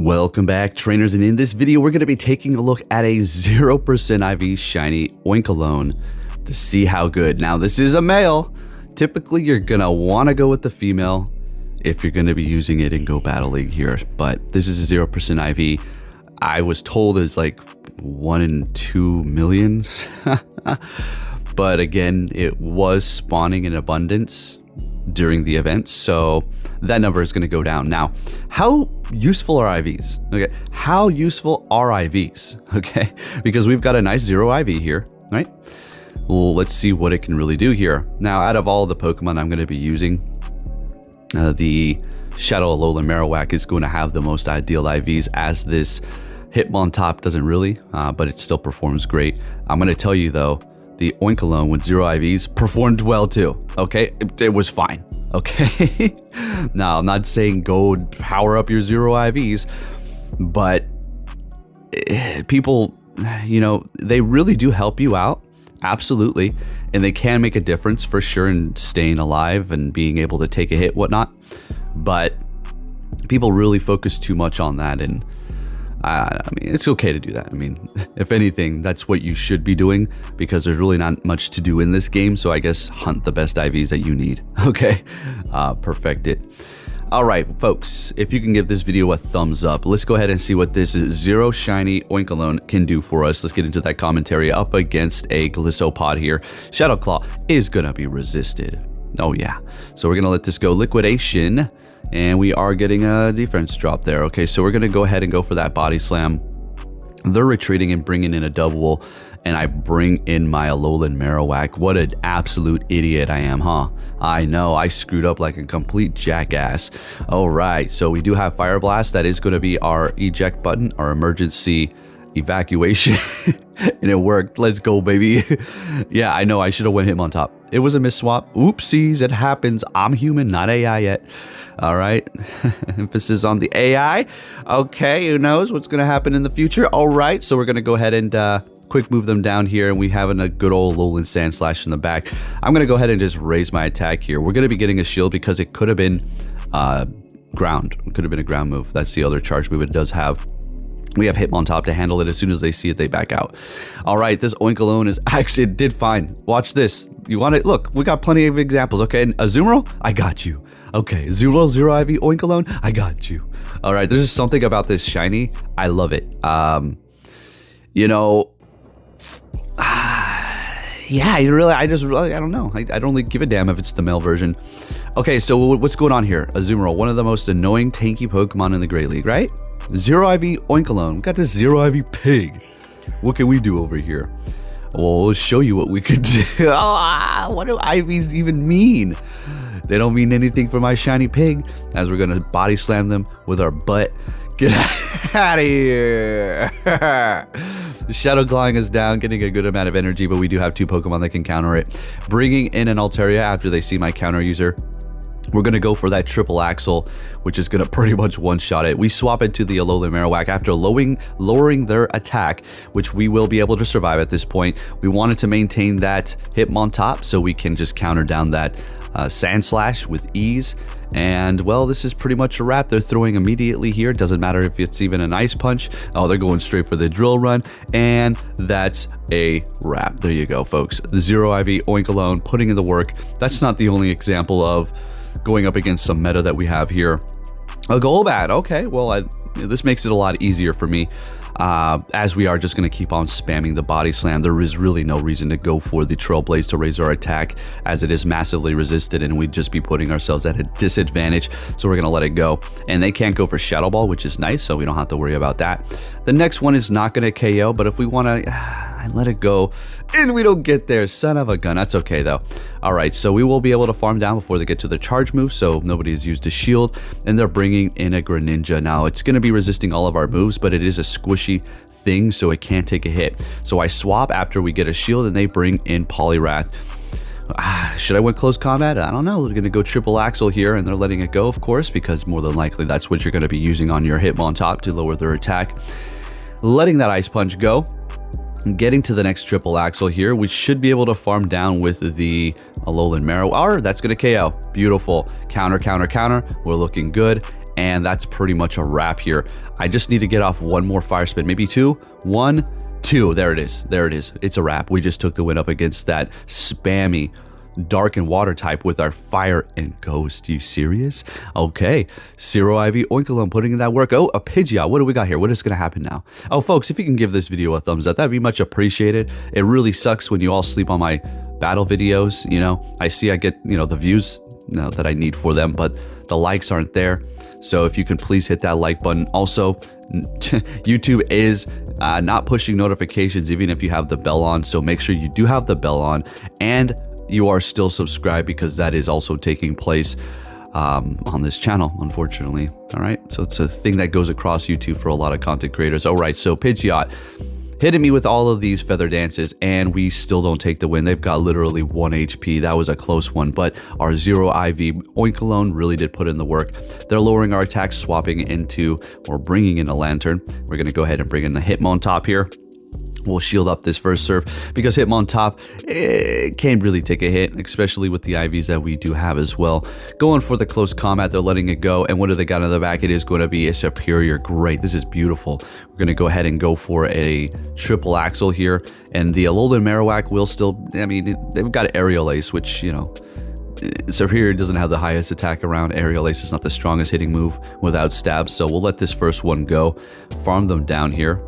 Welcome back, trainers, and in this video we're going to be taking a look at a 0% IV shiny Oinkologne to see how good. Now this is a male. Typically you're going to want to go with the female if you're going to be using it in Go Battle League here, but this is a 0% IV. I was told it's like 1 in 2 million, but again it was spawning in abundance during the event, so that number is going to go down. Now, how useful are IVs? Okay, how useful are IVs? Okay, because we've got a nice 0 IV here, right? Well, let's see what it can really do here. Now, out of all the Pokemon I'm going to be using, the Shadow Alolan Marowak is going to have the most ideal IVs, as this Hitmontop doesn't really, but it still performs great. I'm going to tell you though, the Oinkologne with 0 IVs performed well too, okay? It was fine, okay? Now, I'm not saying go power up your 0 IVs, but people, you know, they really do help you out, absolutely, and they can make a difference for sure in staying alive and being able to take a hit, whatnot, but people really focus too much on that, and I mean, it's okay to do that. I mean, if anything, that's what you should be doing, because there's really not much to do in this game. So I guess hunt the best IVs that you need. Okay, perfect it. All right, folks, if you can give this video a thumbs up, let's go ahead and see what this 0 shiny Oinkologne can do for us. Let's get into that commentary up against a Glissopod here. Shadow Claw is going to be resisted. Oh, yeah. So we're going to let this go liquidation. And we are getting a defense drop there. Okay, so we're going to go ahead and go for that body slam. They're retreating and bringing in a double, and I bring in my Alolan Marowak. What an absolute idiot I am, huh? I know, I screwed up like a complete jackass. All right, so we do have Fire Blast. That is going to be our eject button, our emergency evacuation. And it worked. Let's go, baby. Yeah, I know, I should have went Hitmontop. It was a misswap. Oopsies, it happens. I'm human, not AI yet. All right. Emphasis on the AI. Okay, who knows what's going to happen in the future. All right, so we're going to go ahead and quick move them down here, and we have a good old Alolan Sand Slash in the back. I'm going to go ahead and just raise my attack here. We're going to be getting a shield because it could have been ground. It could have been a ground move. That's the other charge move it does have. We have Hitmontop to handle it. As soon as they see it, they back out. All right, this Oinkologne is actually, it did fine. Watch this. You want it? Look, we got plenty of examples. Okay, and Azumarill, I got you. Okay, 0 IV Oinkologne, I got you. All right, there's just something about this shiny. I love it. You know, yeah, I don't know. I don't really give a damn if it's the male version. Okay, so what's going on here? Azumarill, one of the most annoying tanky Pokemon in the Great League, right? 0 IV Oinkologne. We got this 0 IV pig. What can we do over here? Well, we'll show you what we could do. What do IVs even mean? They don't mean anything for my shiny pig, as we're gonna body slam them with our butt. Get out of here. Shadow Clawing us down, getting a good amount of energy, but we do have 2 Pokemon that can counter it. Bringing in an Altaria after they see my counter user. We're going to go for that triple axle, which is going to pretty much one-shot it. We swap it to the Alolan Marowak after lowering their attack, which we will be able to survive at this point. We wanted to maintain that Hitmontop so we can just counter down that Sand Slash with ease. And, well, this is pretty much a wrap. They're throwing immediately here. Doesn't matter if it's even an Ice Punch. Oh, they're going straight for the Drill Run. And that's a wrap. There you go, folks. The 0 IV Oinkologne putting in the work. That's not the only example of going up against some meta that we have here. A Golbat, okay, well, this makes it a lot easier for me, as we are just going to keep on spamming the body slam. There is really no reason to go for the Trailblaze to raise our attack, as it is massively resisted, and we'd just be putting ourselves at a disadvantage, so we're going to let it go. And they can't go for Shadow Ball, which is nice, so we don't have to worry about that. The next one is not going to KO, but if we want to let it go, and we don't get there, son of a gun. That's okay though. All right, so we will be able to farm down before they get to the charge move, so nobody has used a shield, and they're bringing in a Greninja. Now it's going to be resisting all of our moves, but it is a squishy thing, so it can't take a hit. So I swap after we get a shield, and they bring in Poliwrath. Should I win close combat? I don't know. They're going to go triple axle here, and they're letting it go, of course, because more than likely that's what you're going to be using on your Hitmontop to lower their attack. Letting that Ice Punch go. Getting to the next triple axle here, we should be able to farm down with the Alolan Marowak. That's going to KO. Beautiful. Counter, counter, counter. We're looking good. And that's pretty much a wrap here. I just need to get off one more fire spin, maybe two. 1, 2. There it is. There it is. It's a wrap. We just took the win up against that spammy dark and water type with our fire and ghost. You serious? Okay. Zero IV Oinkologne putting in that work. Oh, a Pidgeot. What do we got here? What is going to happen now? Oh, folks, if you can give this video a thumbs up, that'd be much appreciated. It really sucks when you all sleep on my battle videos. You know, I see I get, you know, the views that I need for them, but the likes aren't there. So if you can please hit that like button. Also, YouTube is not pushing notifications even if you have the bell on. So make sure you do have the bell on and you are still subscribed, because that is also taking place on this channel, unfortunately. All right, so it's a thing that goes across YouTube for a lot of content creators. All right, so Pidgeot hitting me with all of these feather dances, and we still don't take the win. They've got literally 1 HP. That was a close one, but our Zero IV Oinkologne really did put in the work. They're lowering our attack, swapping into, or bringing in a Lantern. We're going to go ahead and bring in the Hitmontop here. We'll shield up this first serve, because Hitmontop can't really take a hit, especially with the IVs that we do have as well. Going for the close combat, they're letting it go. And what do they got in the back? It is going to be a Superior. Great. This is beautiful. We're going to go ahead and go for a triple axle here. And the Alolan Marowak will still, I mean, they've got Aerial Ace, which, you know, Superior doesn't have the highest attack around. Aerial Ace is not the strongest hitting move without stabs. So we'll let this first one go. Farm them down here.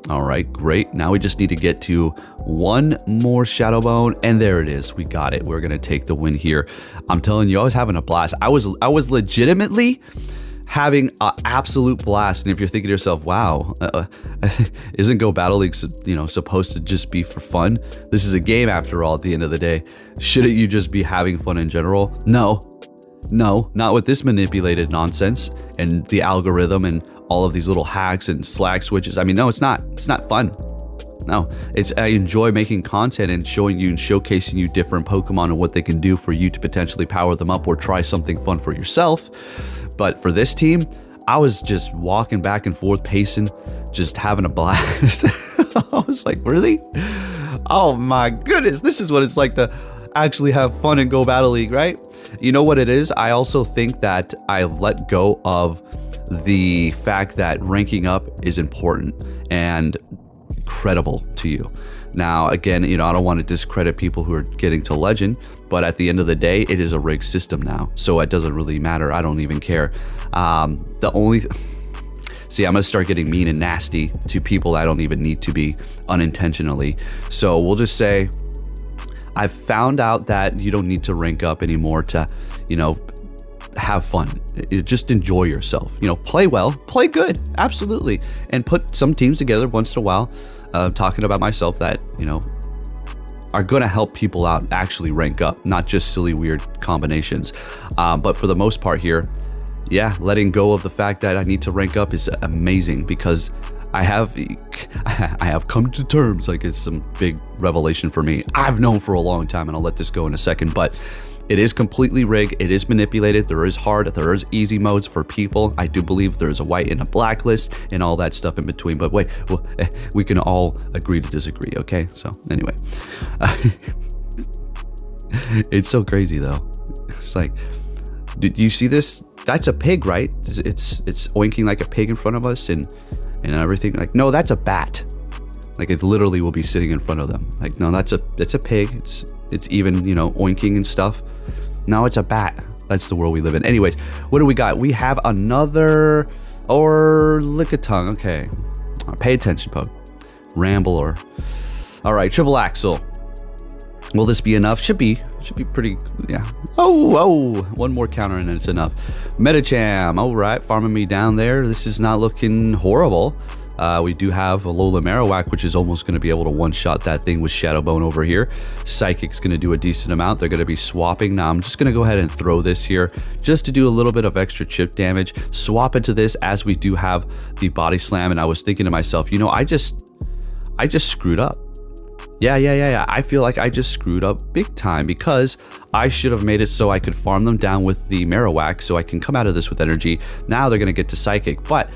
All right, great. Now we just need to get to one more Shadow Bone, and there it is. We got it. We're gonna take the win here. I'm telling you, I was having a blast. I was legitimately having an absolute blast. And if you're thinking to yourself, wow, isn't Go Battle League, you know, supposed to just be for fun? This is a game after all. At the end of the day, shouldn't you just be having fun in general? No, not with this manipulated nonsense and the algorithm and all of these little hacks and Slack switches. I mean, no, it's not fun. No, I enjoy making content and showing you and showcasing you different Pokemon and what they can do for you to potentially power them up or try something fun for yourself. But for this team, I was just walking back and forth, pacing, just having a blast. I was like, really? Oh my goodness, this is what it's like to actually have fun and Go Battle League, right? You know what it is? I also think that I've let go of the fact that ranking up is important and credible to you. Now, again, you know, I don't want to discredit people who are getting to Legend, but at the end of the day, it is a rigged system now, so it doesn't really matter. I don't even care. The only... See, I'm going to start getting mean and nasty to people I don't even need to be unintentionally. So we'll just say, I've found out that you don't need to rank up anymore to, you know, have fun. Just enjoy yourself. You know, play well, play good, absolutely, and put some teams together once in a while. Talking about myself that, you know, are going to help people out actually rank up, not just silly weird combinations. But for the most part here, yeah, letting go of the fact that I need to rank up is amazing, because I have come to terms, like it's some big revelation for me. I've known for a long time, and I'll let this go in a second, but it is completely rigged. It is manipulated. There is hard, there is easy modes for people. I do believe there is a white and a black list and all that stuff in between. But wait, well, we can all agree to disagree, okay? So anyway, it's so crazy though. It's like, did you see this? That's a pig, right? It's oinking like a pig in front of us and everything. Like, no, that's a bat. Like, it literally will be sitting in front of them. Like, no, that's a pig. It's even, you know, oinking and stuff. Now it's a bat. That's the world we live in. Anyways, what do we got? We have another Lickitung. Okay, pay attention, Poke. Rambler. All right, triple axle. Will this be enough? Should be pretty, yeah. Oh, one more counter and it's enough. Medicham, all right, farming me down there. This is not looking horrible. We do have a Alolan Marowak, which is almost going to be able to one-shot that thing with Shadow Bone over here. Psychic's going to do a decent amount. They're going to be swapping. Now, I'm just going to go ahead and throw this here just to do a little bit of extra chip damage. Swap into this as we do have the Body Slam, and I was thinking to myself, you know, I just screwed up. Yeah. I feel like I just screwed up big time, because I should have made it so I could farm them down with the Marowak so I can come out of this with energy. Now they're going to get to Psychic, but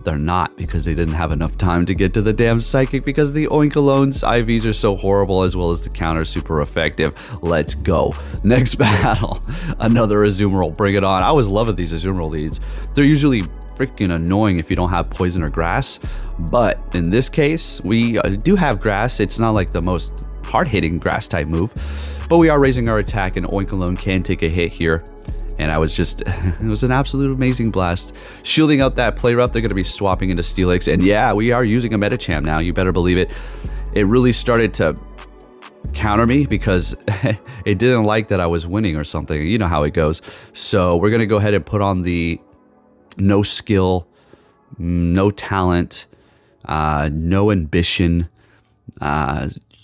they're not, because they didn't have enough time to get to the damn Psychic, because the Oinkologne's IVs are so horrible, as well as the counter super effective. Let's go. Next battle. Another Azumarill. Bring it on. I always love these Azumarill leads. They're usually freaking annoying if you don't have poison or grass, but in this case, we do have grass. It's not like the most hard-hitting grass type move, but we are raising our attack, and Oinkologne can take a hit here. And I was just, it was an absolute amazing blast. Shielding out that play rough, they're going to be swapping into Steelix. And yeah, we are using a Medicham now. You better believe it. It really started to counter me because it didn't like that I was winning or something. You know how it goes. So we're going to go ahead and put on the no skill, no talent, no ambition,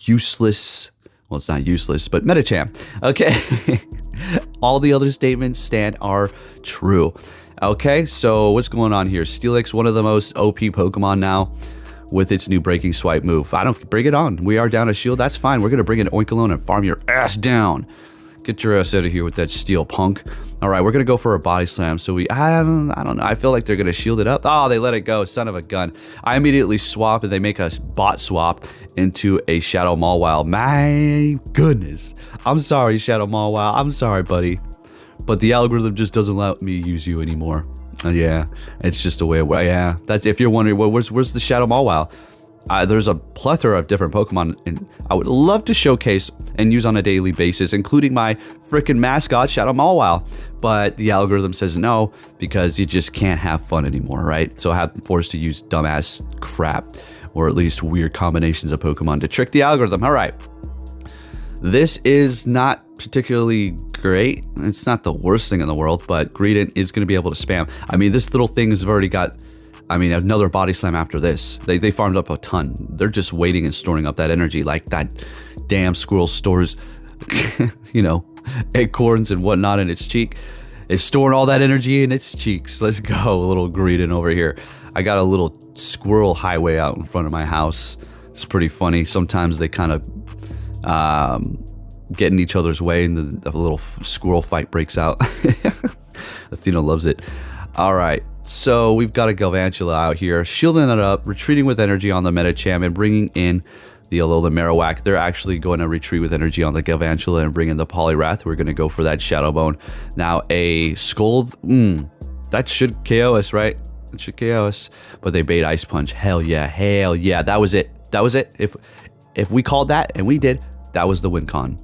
useless. Well, it's not useless, but Medicham. Okay. All the other statements are true. Okay, so what's going on here? Steelix, one of the most OP Pokemon now with its new Breaking Swipe move. I don't bring it on. We are down a shield. That's fine. We're going to bring in Oinkologne and farm your ass down. Get your ass out of here with that steel, punk. All right, we're going to go for a body slam. So I don't know. I feel like they're going to shield it up. Oh, they let it go. Son of a gun. I immediately swap, and they make a bot swap into a Shadow Mawile. My goodness. I'm sorry, Shadow Mawile. I'm sorry, buddy. But the algorithm just doesn't let me use you anymore. Yeah, it's just a way. Yeah, that's if you're wondering, well, where's the Shadow Mawile? There's a plethora of different Pokemon, and I would love to showcase and use on a daily basis, including my freaking mascot, Shadow Mawile. But the algorithm says no, because you just can't have fun anymore, right? So I have been forced to use dumbass crap, or at least weird combinations of Pokemon to trick the algorithm. All right. This is not particularly great. It's not the worst thing in the world, but Greninja is going to be able to spam. I mean, this little thing has already got, I mean, another body slam after this. They farmed up a ton. They're just waiting and storing up that energy like that damn squirrel stores, you know, acorns and whatnot in its cheek. It's storing all that energy in its cheeks. Let's go, little Greninja over here. I got a little squirrel highway out in front of my house. It's pretty funny. Sometimes they kind of get in each other's way, and the little squirrel fight breaks out. Athena loves it. All right, so we've got a Galvantula out here, shielding it up, retreating with energy on the Medicham, and bringing in the Alolan Marowak. They're actually going to retreat with energy on the Galvantula and bring in the Poliwrath. We're going to go for that Shadow Bone. Now, a Scold, that should KO us, right? It should KO us, but they bait Ice Punch. Hell yeah, hell yeah. That was it. That was it. If we called that, and we did, that was the win con.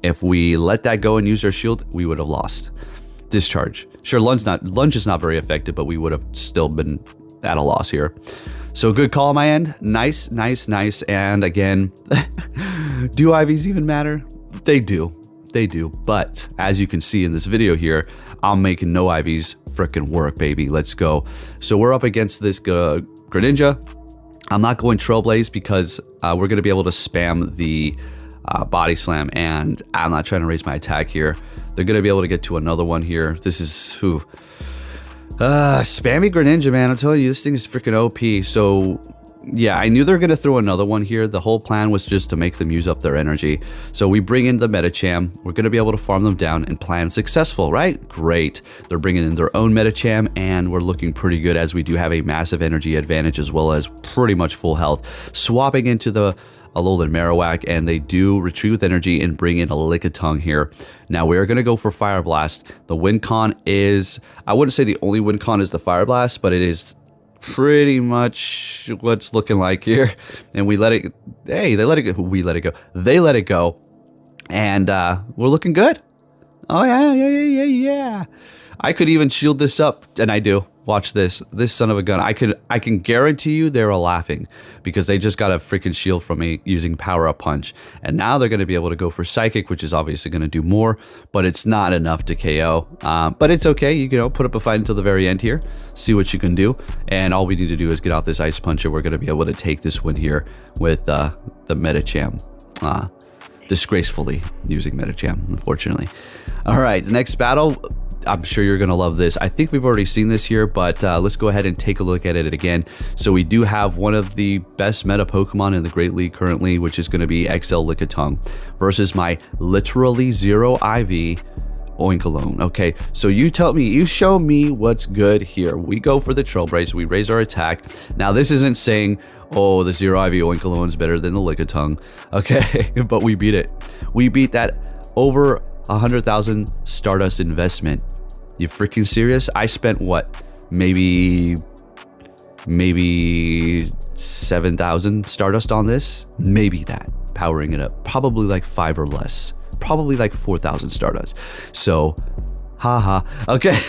If we let that go and use our shield, we would have lost. Discharge. Sure, lunge is not very effective, but we would have still been at a loss here. So good call on my end. Nice, nice, nice. And again, do IVs even matter? They do. They do. But as you can see in this video here, I'm making no IVs frickin' work, baby. Let's go. So we're up against this Greninja. I'm not going Trailblaze because we're going to be able to spam the body slam, and I'm not trying to raise my attack here. They're going to be able to get to another one here. This is spammy Greninja, man. I'm telling you, this thing is freaking OP. So yeah, I knew they were going to throw another one here. The whole plan was just to make them use up their energy. So we bring in the Medicham. We're going to be able to farm them down, and plan successful, right? Great. They're bringing in their own Medicham, and we're looking pretty good, as we do have a massive energy advantage as well as pretty much full health. Swapping into the Alolan Marowak, and they do retreat with energy and bring in a Lickitung here. Now we're going to go for Fire Blast. The win con is, I wouldn't say the only win con is the Fire Blast, but it is pretty much what's looking like here. And we let it, hey, they let it go. We let it go. They let it go. And we're looking good. Oh, yeah. I could even shield this up, and I do. Watch this. This son of a gun. I can guarantee you they were laughing because they just got a freaking shield from me using Power Up Punch. And now they're going to be able to go for Psychic, which is obviously going to do more, but it's not enough to KO. But it's okay. You can put up a fight until the very end here. See what you can do. And all we need to do is get out this Ice Punch, and we're going to be able to take this win here with the Medicham. Disgracefully using Medicham, unfortunately. All right, the next battle. I'm sure you're going to love this. I think we've already seen this here, but let's go ahead and take a look at it again. So we do have one of the best meta Pokemon in the Great League currently, which is going to be XL Lickitung versus my literally 0 IV Oinkologne. Okay, so you tell me, you show me what's good here. We go for the Trailblaze, we raise our attack. Now this isn't saying, oh, the Zero IV Oinkologne is better than the Lickitung. Okay, but we beat it. We beat that over 100,000 Stardust investment. You freaking serious? I spent what? Maybe 7,000 Stardust on this? Maybe that. Powering it up. Probably like 5 or less. Probably like 4,000 Stardust. So, haha. Okay.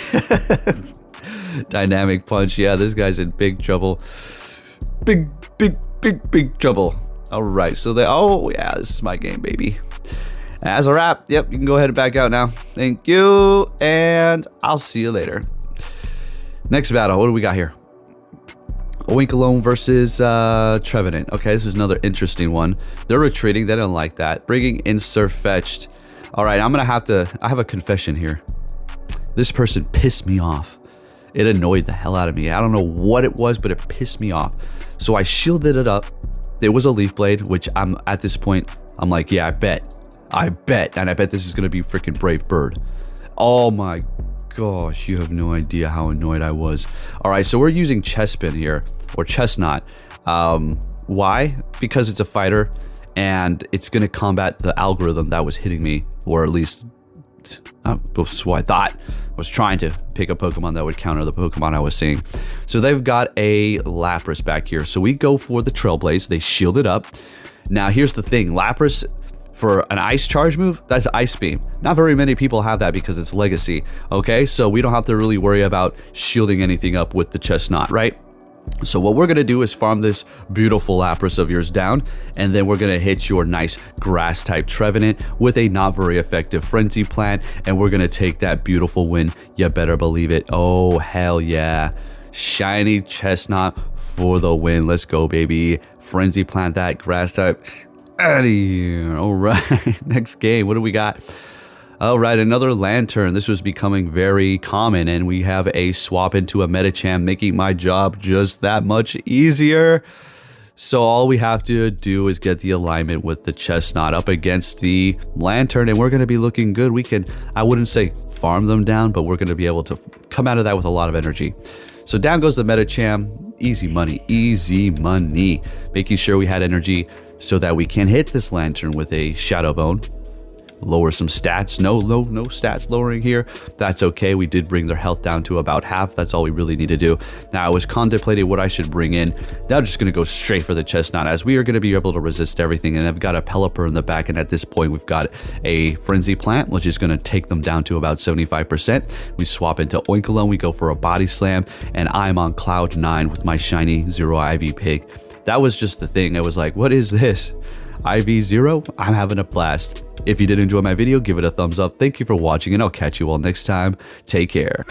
Dynamic Punch. Yeah, this guy's in big trouble. Big trouble. All right. So they. Oh yeah, this is my game, baby. As a wrap. Yep. You can go ahead and back out now. Thank you, and I'll see you later. Next battle. What do we got here? Oinkologne versus Trevenant. Okay, this is another interesting one. They're retreating. They don't like that. Bringing in Surfetched. All right, I'm gonna have to. I have a confession here. This person pissed me off. It annoyed the hell out of me. I don't know what it was, but it pissed me off. So I shielded it up. It was a Leaf Blade, which I'm at this point. I'm like, yeah, I bet, and I bet this is gonna be freaking Brave Bird. Oh my gosh, you have no idea how annoyed I was. All right, so we're using Chespin here, or Chestnut. Why? Because it's a fighter, and it's gonna combat the algorithm that was hitting me, or at least that's what I thought. I was trying to pick a Pokemon that would counter the Pokemon I was seeing. So they've got a Lapras back here. So we go for the Trailblaze. They shield it up. Now here's the thing, Lapras, for an Ice Charge move, that's Ice Beam. Not very many people have that because it's Legacy, okay? So we don't have to really worry about shielding anything up with the Chestnut, right? So what we're gonna do is farm this beautiful Lapras of yours down, and then we're gonna hit your nice grass type Trevenant with a not very effective Frenzy Plant, and we're gonna take that beautiful win. You better believe it. Oh, hell yeah. Shiny Chestnut for the win. Let's go, baby. Frenzy Plant that grass type. Out of here. All right, next game. What do we got? All right, another Lantern. This was becoming very common, and we have a swap into a Medicham, making my job just that much easier. So all we have to do is get the alignment with the Chestnut up against the Lantern, and we're going to be looking good. We can, I wouldn't say farm them down, but we're going to be able to come out of that with a lot of energy. So down goes the Medicham. Easy money, easy money. Making sure we had energy so that we can hit this Lantern with a Shadow Bone. Lower some stats. No stats lowering here. That's okay. We did bring their health down to about half. That's all we really need to do. Now, I was contemplating what I should bring in. Now I'm just going to go straight for the Chestnut, as we are going to be able to resist everything. And I've got a Pelipper in the back, and at this point we've got a Frenzy Plant, which is going to take them down to about 75%. We swap into Oinkologne. We go for a Body Slam, and I'm on cloud 9 with my shiny Zero IV Pig. That was just the thing. I was like, what is this? IV Zero? I'm having a blast. If you did enjoy my video, give it a thumbs up. Thank you for watching, and I'll catch you all next time. Take care.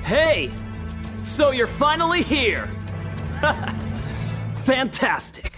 Hey! So you're finally here! Fantastic!